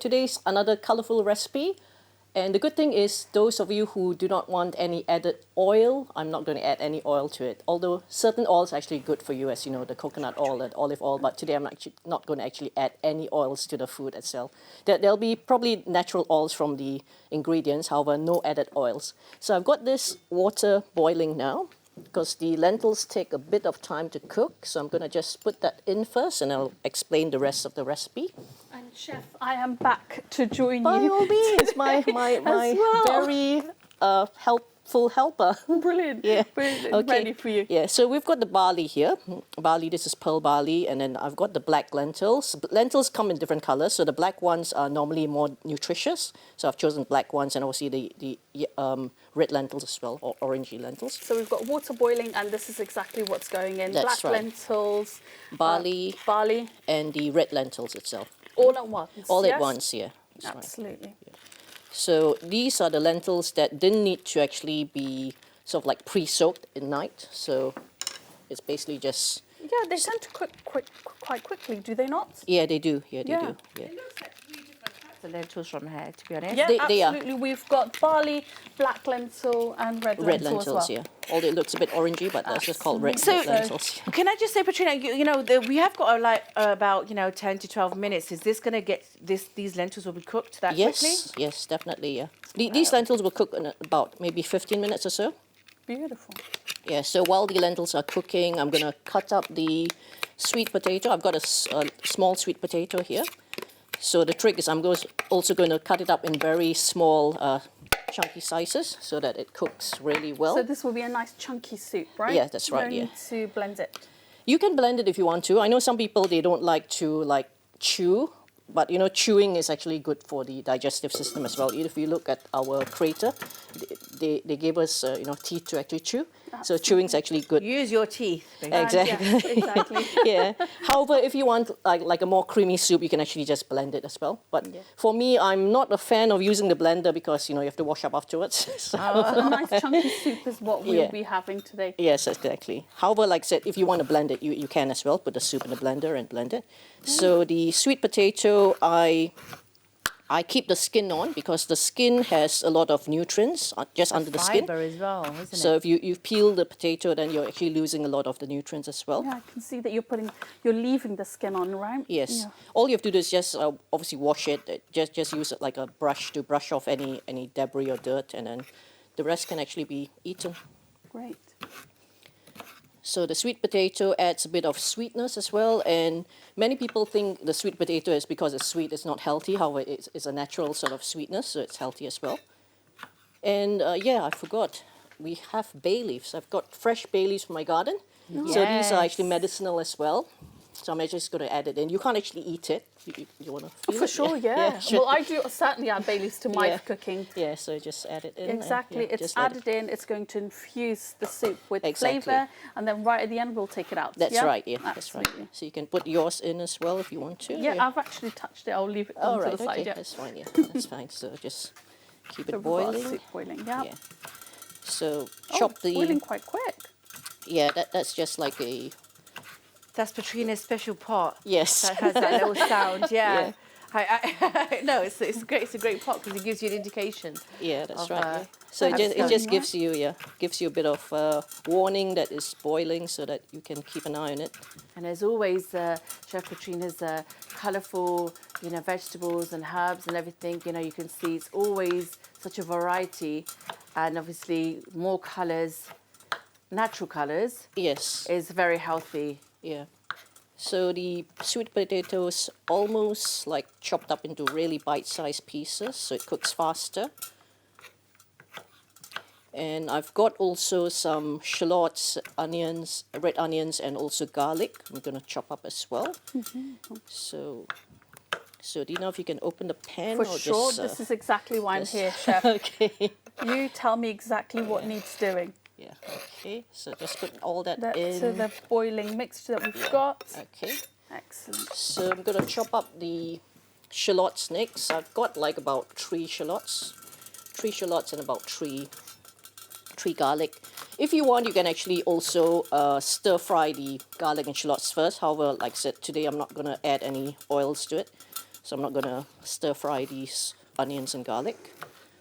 Today's another colorful recipe, and the good thing is those of you who do not want any added oil, I'm not going to add any oil to it, although certain oils are actually good for you, as you know, the coconut oil and olive oil, but today I'm actually not going to actually add any oils to the food itself. There'll be probably natural oils from the ingredients, however no added oils. So I've got this water boiling now because the lentils take a bit of time to cook, so I'm going to just put that in first and I'll explain the rest of the recipe. And Chef, I am back to join By you. all means, my well. very helpful helper. Brilliant. Yeah. Brilliant. Okay. Ready for you. Yeah, so we've got the barley here. Barley, this is pearl barley, and then I've got the black lentils. Lentils come in different colors, so the black ones are normally more nutritious. So I've chosen black ones, and obviously the red lentils as well, or orangey lentils. So we've got water boiling, and this is exactly what's going in. That's Black right. lentils, Barley, barley, and the red lentils itself. all at once. All yes? at once, yeah. That's right. Absolutely. So these are the lentils that didn't need to actually be sort of like pre-soaked in night. So it's basically just... Yeah, they tend to cook quite quickly, do they not? Yeah, they do. Yeah, they do. Yeah. It looks like three different types of lentils from here, to be honest. Yeah, They are. absolutely. We've got barley, black lentil, and red lentil as well. Yeah. Although it looks a bit orangey, but that's just called red So, lentils. can I just say, Patrina, we have got about 10 to 12 minutes. Is this going to get these lentils will be cooked that quickly? Yes, definitely. Yeah. These lentils will cook in about maybe 15 minutes or so. Beautiful. Yeah. So while the lentils are cooking, I'm gonna cut up the sweet potato. I've got a small sweet potato here. So the trick is I'm also going to cut it up in very small, chunky sizes so that it cooks really well. So this will be a nice chunky soup, right? Yeah, that's right, No yeah. need to blend it. You can blend it if you want to. I know some people, they don't like to chew, but chewing is actually good for the digestive system as well. If you look at our crater, they gave us teeth to actually chew. So chewing is actually good. Use your teeth. basically. Exactly. Yes, exactly. Yeah. However, if you want like a more creamy soup, you can actually just blend it as well. But for me, I'm not a fan of using the blender because you have to wash up afterwards. So, A nice chunky soup is what we'll be having today. yes, exactly. However, like I said, if you want to blend it, you can as well. Put the soup in the blender and blend it. So the sweet potato, I keep the skin on because the skin has a lot of nutrients just under the skin. Fiber as well, isn't So it? if you peel the potato, then you're actually losing a lot of the nutrients as well. Yeah, I can see that you're leaving the skin on, right? Yes. Yeah. All you have to do is just obviously wash it. Just use it like a brush to brush off any debris or dirt, and then the rest can actually be eaten. Great. So the sweet potato adds a bit of sweetness as well, and many people think the sweet potato is because it's sweet, it's not healthy. However, it's a natural sort of sweetness, so it's healthy as well. And I forgot, we have bay leaves. I've got fresh bay leaves from my garden. So these are actually Yes. medicinal as well. So I'm just going to add it in. You can't actually eat it. You want to feel For it? sure, yeah. sure. Well, I do certainly add bay leaves to my Yeah. cooking. Yeah, so just add it in. and, Exactly. yeah, It's just let it- added in. It's going to infuse the soup with Exactly. flavour, and then right at the end we'll take it out. That's yeah? right, yeah, that's right. Absolutely. So you can put yours in as well if you want to. Yeah, I've actually touched it. I'll leave it All on right, to the side. okay, Yeah. that's fine, yeah, that's fine. So just keep So it we've got our boiling. soup boiling. Yeah. Yeah. So Oh, chop boiling quite quick. yeah, that's just like a, That's Patrina's special pot. yes. That has that little sound, yeah. Yeah. No, it's great. It's a great pot because it gives you an indication. Yeah, that's of, right. uh, Yeah. So it perhaps just done, gives you a bit of warning that it's boiling so that you can keep an eye on it. And as always, Chef Patrina's colourful, vegetables and herbs and everything. You can see it's always such a variety, and obviously more colours, natural colours, Yes. is very healthy. Yeah. So the sweet potatoes almost like chopped up into really bite-sized pieces, so it cooks faster. And I've got also some shallots, onions, red onions, and also garlic. I'm gonna chop up as well. So do you know if you can open the pan For or sure. just? This is exactly why I'm just- here, Chef. Okay. You tell me exactly what needs doing. Yeah. Okay. So just put all that That in. to the boiling mixture that we've got. Okay. Excellent. So I'm gonna chop up the shallots next. I've got like about three shallots and about three garlic. If you want, you can actually also stir fry the garlic and shallots first. However, like I said, today I'm not gonna add any oils to it. So I'm not going to stir fry these onions and garlic.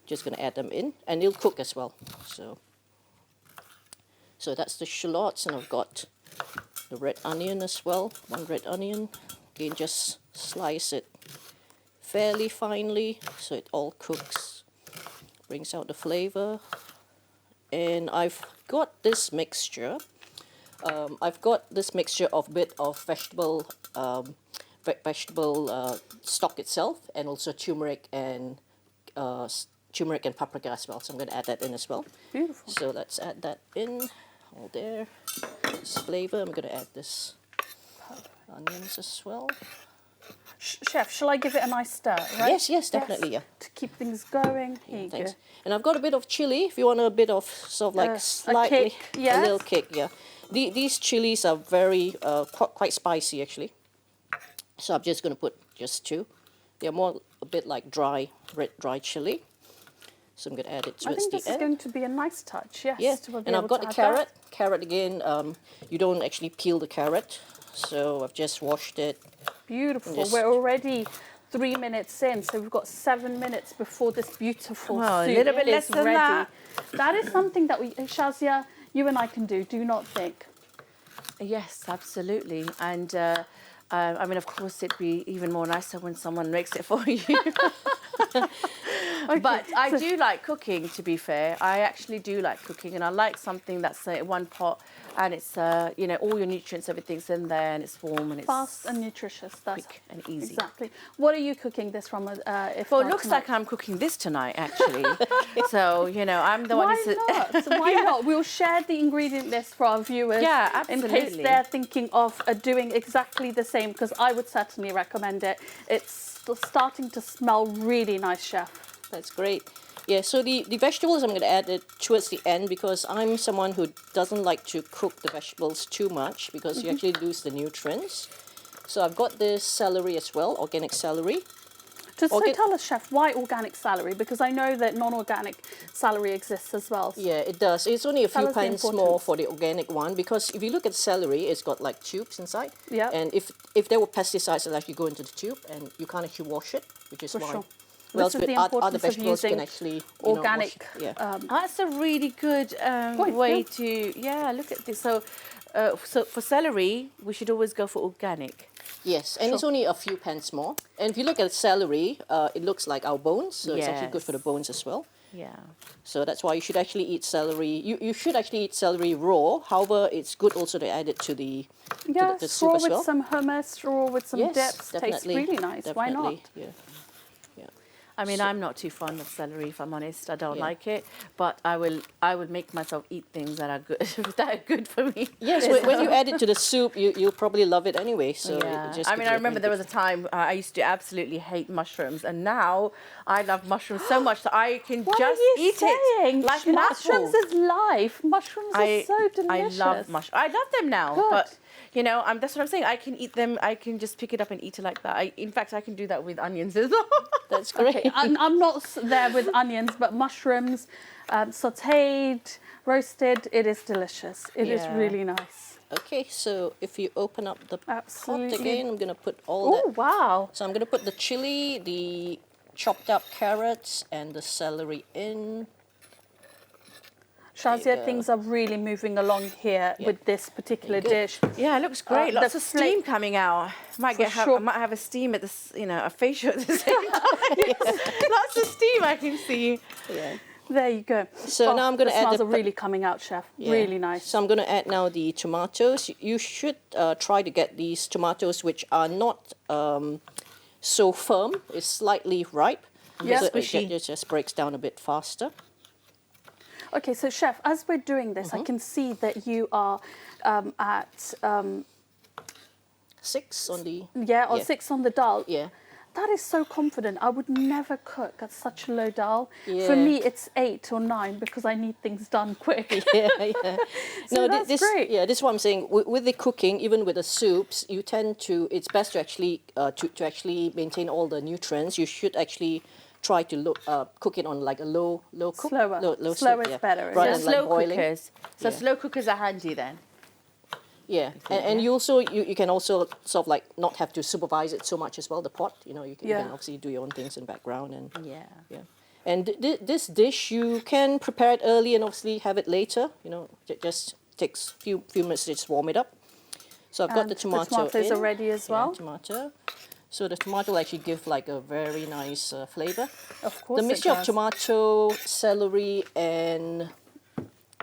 Just going to add them in, and they'll cook as well. So that's the shallots, and I've got the red onion as well. One red onion. Again, just slice it fairly finely so it all cooks. Brings out the flavour. And I've got this mixture. I've got this mixture of bit of vegetable stock itself, and also turmeric and paprika as well. So I'm going to add that in as well. Beautiful. So let's add that in. All there. This flavour. I'm going to add this onions as well. Chef, shall I give it a nice stir, right? Yes, definitely, yeah. To keep things going. Here you Thanks. go. And I've got a bit of chili if you want a bit of sort of like slightly, kick, yes. a little kick, yeah. These chilies are very, quite spicy actually. So I'm just going to put just 2. They're more a bit like dry chili. So I'm going to add it I towards think the this end. is going to be a nice touch, yes. Yeah, to be and I've able got to the add carrot. that. Carrot again, you don't actually peel the carrot. So I've just washed it. Beautiful. Just- We're already 3 minutes in, so we've got 7 minutes before this beautiful Well, a soup little bit is less than ready. that. That is something that Shazia, you and I can do not think? Yes, absolutely. And I mean, of course, it'd be even more nicer when someone makes it for you. But I do like cooking, to be fair. I actually do like cooking, and I like something that's one pot, and it's, you know, all your nutrients, everything's in there, and it's warm, and it's Fast and nutritious. That's quick and easy. Exactly. What are you cooking this from? If Well, it not looks tonight? like I'm cooking this tonight, actually. So, you know, I'm the one Why who's... not? Why not? We'll share the ingredient list for our viewers. Yeah, In case absolutely. they're thinking of doing exactly the same, because I would certainly recommend it. It's starting to smell really nice, Chef. That's great. Yeah, so the vegetables I'm going to add it towards the end because I'm someone who doesn't like to cook the vegetables too much because you actually lose the nutrients. So I've got this celery as well, organic celery. Just so tell us, Chef, why organic celery? Because I know that non-organic celery exists as well. Yeah, it does. It's only a few Tell us the pence more importance. for the organic one because if you look at celery, it's got like tubes inside. Yeah. And if there were pesticides, it'll actually go into the tube and you can't actually wash it, which is For why. sure. Well, This is the other importance of vegetables can using actually organic. wash it. Yeah. That's a really good way to... Yeah, look at this. So, so for celery, we should always go for organic. Yes, and it's only a few pence more. And if you look at celery, it looks like our bones, so it's actually good for the bones as well. Yeah. So that's why you should actually eat celery. You should actually eat celery raw. However, it's good also to add it to the Yes, soup raw as with well. some hummus, raw with some Yes, dips. Tastes definitely, really nice. Why not? definitely, yeah. I mean, I'm not too fond of celery, if I'm honest. I don't Yeah. like it, but I will make myself eat things that are good that are good for me. Yes, when you add it to the soup, you'll probably love it anyway. So Yeah. it just I mean, gives I you a remember very there was a time I used to absolutely hate mushrooms, and now I love mushrooms so much that I can What just are you eat saying? it like an Mushrooms apple. is life. Mushrooms are so delicious. I love mushrooms. I love them now, Good. but you know, that's what I'm saying. I can eat them. I can just pick it up and eat it like that. In fact, I can do that with onions as well. That's great. Okay, I'm not there with onions, but mushrooms, sautéed, roasted, it is delicious. It is Yeah. really nice. Okay, so if you open up the Absolutely. pot again, I'm going to put all Oh, that. wow. So I'm going to put the chili, the chopped up carrots, and the celery in. Shazia, go. things are really moving along here with this particular Very dish. Yeah, it looks great. the Lots of steam coming out. Might sure. I might have a steam at this, you know, a facial at the same time. Lots of steam I can see. Yeah. There you go. So now I'm going the to add smells the are really coming out, Chef. Yeah. Really nice. So I'm going to add now the tomatoes. You should try to get these tomatoes which are not so firm. It's slightly ripe. Yeah. So Squishy. it just breaks down a bit faster. Okay, so Chef, as we're doing this, I can see that you are at 6 on the... 6 on the dial. Yeah. That is so confident. I would never cook at such a low dial. Yeah. For me, it's 8 or 9 because I need things done quick. Yeah, yeah. So that's great. Yeah, this is what I'm saying. With the cooking, even with the soups, you tend to. It's best to actually to actually maintain all the nutrients. You should actually try to cook it on like a low cook. Slower. Low Slower soup, is better, Rather yeah. than like Slow boiling. cookers. So Yeah. slow cookers are handy then. Yeah, and you also you can also sort of like not have to supervise it so much as well. The pot, you know, you can obviously do your own things in the background and Yeah. And this dish you can prepare it early and obviously have it later. You know, just takes few minutes to just warm it up. So I've got the tomato. The tomatoes are ready as well. Tomato. So the tomato will actually give like a very nice flavour. Of course, The mixture it of does. tomato, celery, and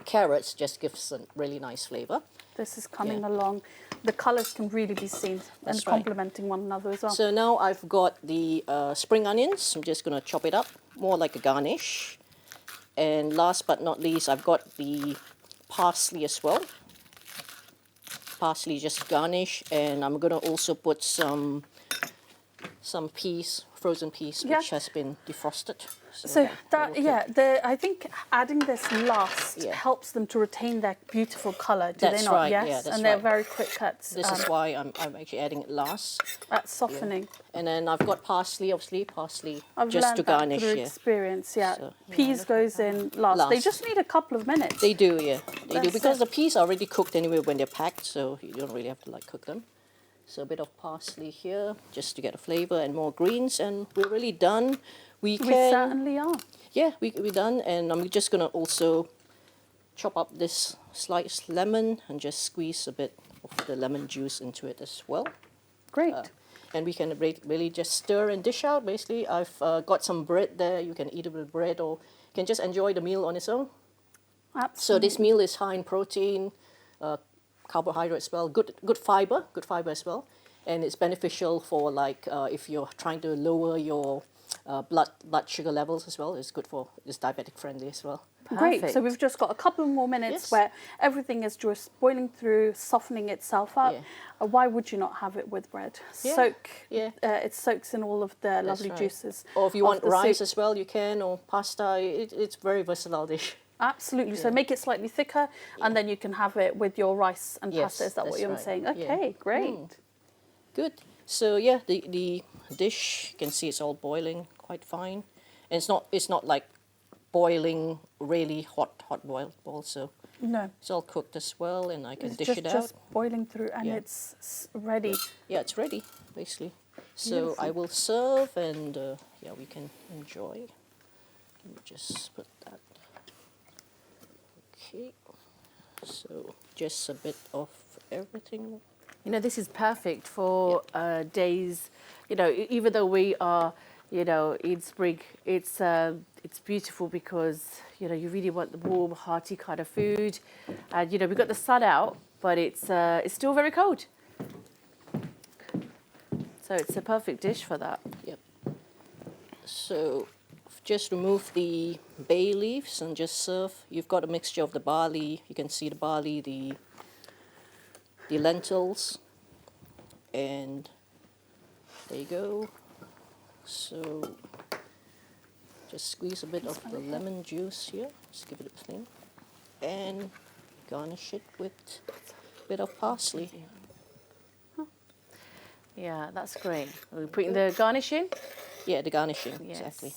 carrots just gives a really nice flavour. This is coming along. The colours can really be seen and right. complementing one another as well. So now I've got the spring onions. I'm just going to chop it up, more like a garnish. And last but not least, I've got the parsley as well. Parsley just garnish, and I'm going to also put some peas, frozen peas, which has been defrosted. So I think adding this last helps them to retain their beautiful colour. Do That's they not? right, Yes, yeah, that's and they're right. very quick cuts. This is why I'm actually adding it last. That's softening. And then I've got parsley, obviously, I've just learned to that garnish. through experience. Yeah, So, peas goes in last. They just need a couple of minutes. They do, yeah. They do, That's because it. the peas are already cooked anyway when they're packed, so you don't really have to like cook them. So a bit of parsley here, just to get a flavour, and more greens, and we're really done. We certainly are. Yeah, we're done, and I'm just gonna also chop up this sliced lemon and just squeeze a bit of the lemon juice into it as well. Great. And we can really just stir and dish out. Basically, I've got some bread there. You can eat it with bread, or you can just enjoy the meal on its own. Absolutely. So this meal is high in protein, carbohydrate as well, good fiber as well, and it's beneficial for like if you're trying to lower your blood sugar levels as well. It's diabetic friendly as well. Great. Perfect. So we've just got a couple more minutes where everything is just boiling through, softening itself up. Yeah. Why would you not have it with bread? Yeah. It soaks in all of the lovely right. juices. Or if you of want the rice soup. as well, you can, or pasta. It's very versatile dish. Absolutely. So make it slightly thicker, and then you can have it with your rice and Yes, pasta. Is that what that's you're right. saying? Yeah. Okay, great. Good. So yeah, the dish, you can see it's all boiling quite fine, and it's not like boiling really hot boil. So No, it's all cooked as well, and I can it's dish just, it out. just boiling through, and Yeah. it's ready. Yeah, it's ready basically. So Beautiful. I will serve, and we can enjoy. Let me just put that. Okay. So just a bit of everything. You know, this is perfect for days. You know, even though we are, you know, in spring, it's beautiful because you really want the warm, hearty kind of food, and we've got the sun out, but it's still very cold. So it's a perfect dish for that. Yep. So just remove the bay leaves and just serve. You've got a mixture of the barley. You can see the barley, the lentils, and there you go. So just squeeze a bit of the lemon juice here. Just give it a thing, and garnish it with a bit of parsley. Yeah, that's great. We're putting the garnish in. Yeah, the garnishing, Yes. exactly.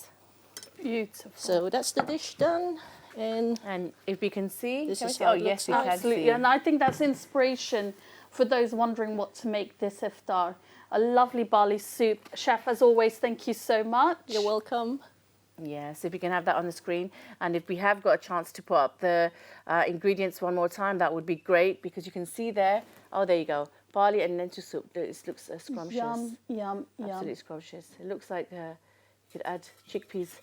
Beautiful. So that's the dish done, And if we can see, This can we is see? how Oh it yes, looks we like. can Absolutely, see. and I think that's inspiration for those wondering what to make this iftar. A lovely barley soup. Chef, as always, thank you so much. you're welcome. Yes, if we can have that on the screen, and if we have got a chance to put up the ingredients one more time, that would be great, because you can see there. Oh, there you go. Barley and lentil soup. It looks scrumptious. Yum, yum, yum. Absolutely scrumptious. It looks like you could add chickpeas